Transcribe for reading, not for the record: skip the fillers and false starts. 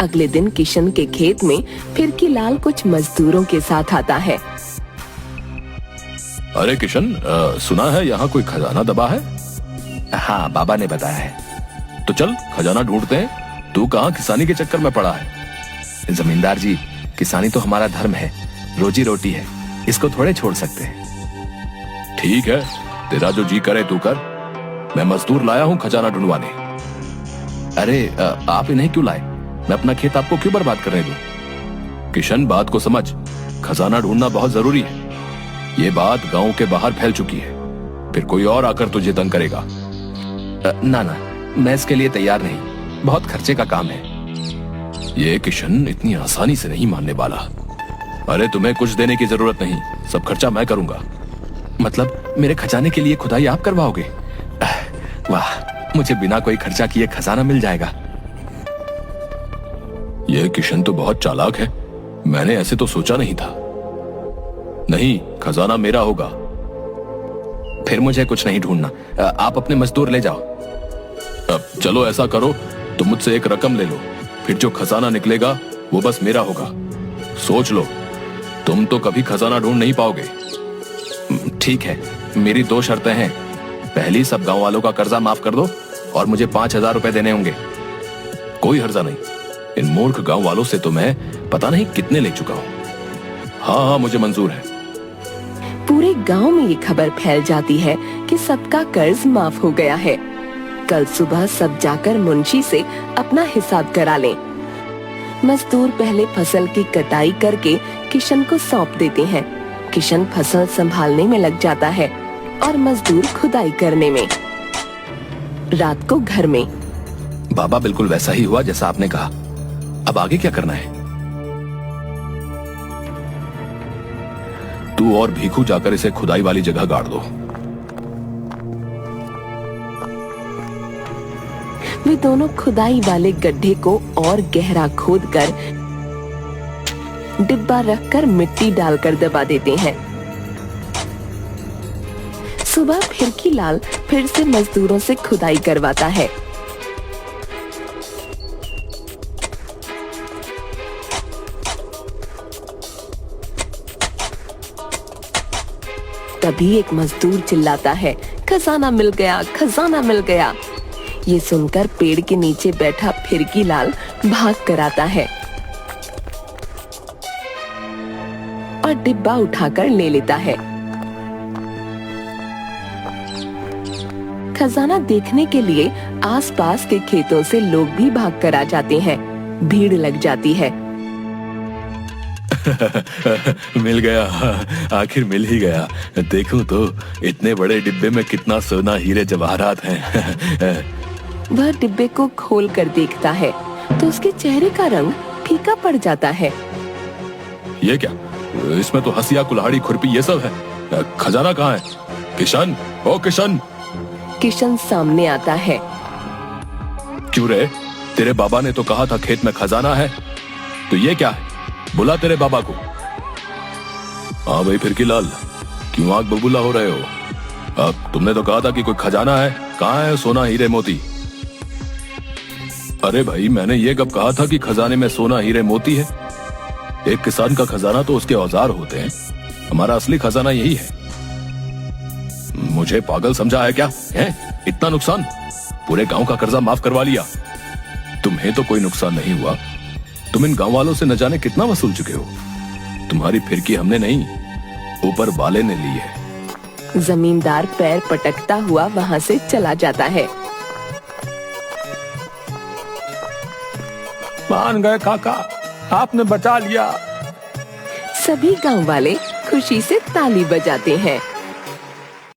अगले दिन किशन के खेत में फिरकी लाल कुछ मजदूरों के साथ आता है। अरे किशन, सुना है यहाँ कोई खजाना दबा है? हाँ, बाबा ने बताया है। तो चल खजाना ढूंढते हैं। तू कहाँ किसानी के चक्कर में पड़ा है? जमींदार जी, किसानी तो हमारा धर्म है, रोजी रोटी है, इसको थोड़े छोड़ सकते हैं। ठीक है, तेरा जो जी करे तू कर। मैं मजदूर लाया हूँ खजाना ढूंढवाने। अरे आप इन्हें क्यों लाए? मैं अपना खेत आपको क्यों बर्बाद करने दूं? किशन, बात को समझ। खजाना ढूंढना बहुत जरूरी है। ये बात गांव के बाहर फैल चुकी है, फिर कोई और आकर तुझे तंग करेगा। ना, मैं इसके लिए तैयार नहीं, बहुत खर्चे का काम है। ये किशन इतनी आसानी से नहीं मानने वाला। अरे तुम्हें कुछ देने की जरूरत नहीं, सब खर्चा मैं करूंगा। मतलब मेरे खजाने के लिए खुदाई आप करवाओगे? वाह, मुझे बिना कोई खर्चा किए खजाना मिल जाएगा। ये किशन तो बहुत चालाक है, मैंने ऐसे तो सोचा नहीं था। नहीं, खजाना मेरा होगा। फिर मुझे कुछ नहीं ढूंढना, आप अपने मजदूर ले जाओ। अब चलो ऐसा करो, तुम मुझसे एक रकम ले लो, फिर जो खजाना निकलेगा वो बस मेरा होगा। सोच लो, तुम तो कभी खजाना ढूंढ नहीं पाओगे। ठीक है, मेरी 2 शर्तें हैं। पहली, सब गांव वालों का कर्जा माफ कर दो और मुझे 5,000 रुपए देने होंगे। कोई हर्जा नहीं, इन मूर्ख गांव वालों से तो मैं पता नहीं कितने ले चुका हूँ। हाँ, मुझे मंजूर है। पूरे गांव में ये खबर फैल जाती है कि सबका कर्ज माफ हो गया है। कल सुबह सब जाकर मुंशी से अपना हिसाब करा लें। मजदूर पहले फसल की कटाई करके किशन को सौंप देते हैं। किशन फसल संभालने में लग जाता है और मजदूर खुदाई करने में। रात को घर में बाबा, बिल्कुल वैसा ही हुआ जैसा आपने कहा। अब आगे क्या करना है? तू और भीखू जाकर इसे खुदाई वाली जगह गाड़ दो। वे दोनों खुदाई वाले गड्ढे को और गहरा खोदकर डिब्बा रखकर मिट्टी डालकर दबा देते हैं। सुबह फिरकी लाल फिर से मजदूरों से खुदाई करवाता है। तभी एक मजदूर चिल्लाता है, खजाना मिल गया, खजाना मिल गया। ये सुनकर पेड़ के नीचे बैठा फिरकी लाल भाग कर आता है और डिब्बा उठाकर ले लेता है। खजाना देखने के लिए आसपास के खेतों से लोग भी भाग कर आ जाते हैं। भीड़ लग जाती है। मिल गया, आखिर मिल ही गया। देखो तो इतने बड़े डिब्बे में कितना सोना, हीरे जवाहरात हैं। वह डिब्बे को खोल कर देखता है तो उसके चेहरे का रंग फीका पड़ जाता है। ये क्या? इसमें तो हंसिया, कुल्हाड़ी, खुरपी ये सब है। खजाना कहाँ है? किशन, ओ किशन! किशन सामने आता है। क्यों रे? तेरे बाबा ने तो कहा था खेत में खजाना है, तो ये क्या है? बुला तेरे बाबा को। हाँ भाई फिरकी लाल, क्यों आग बबूला हो रहे हो? अब तुमने तो कहा था कि कोई खजाना है, कहाँ है सोना, हीरे, मोती? अरे भाई, मैंने ये कब कहा था कि खजाने में सोना, हीरे, मोती है? एक किसान का खजाना तो उसके औजार होते हैं, हमारा असली खजाना यही है। मुझे पागल समझा है क्या? है इतना नुकसान? पूरे गांव का कर्जा माफ करवा लिया। तुम्हें तो कोई नुकसान नहीं हुआ, तुम इन गांव वालों से न जाने कितना वसूल चुके हो। तुम्हारी फिरकी हमने नहीं, ऊपर वाले ने ली है। जमींदार पैर पटकता हुआ वहां से चला जाता है। मान गए काका, आपने बचा लिया। सभी गांव वाले खुशी से ताली बजाते हैं।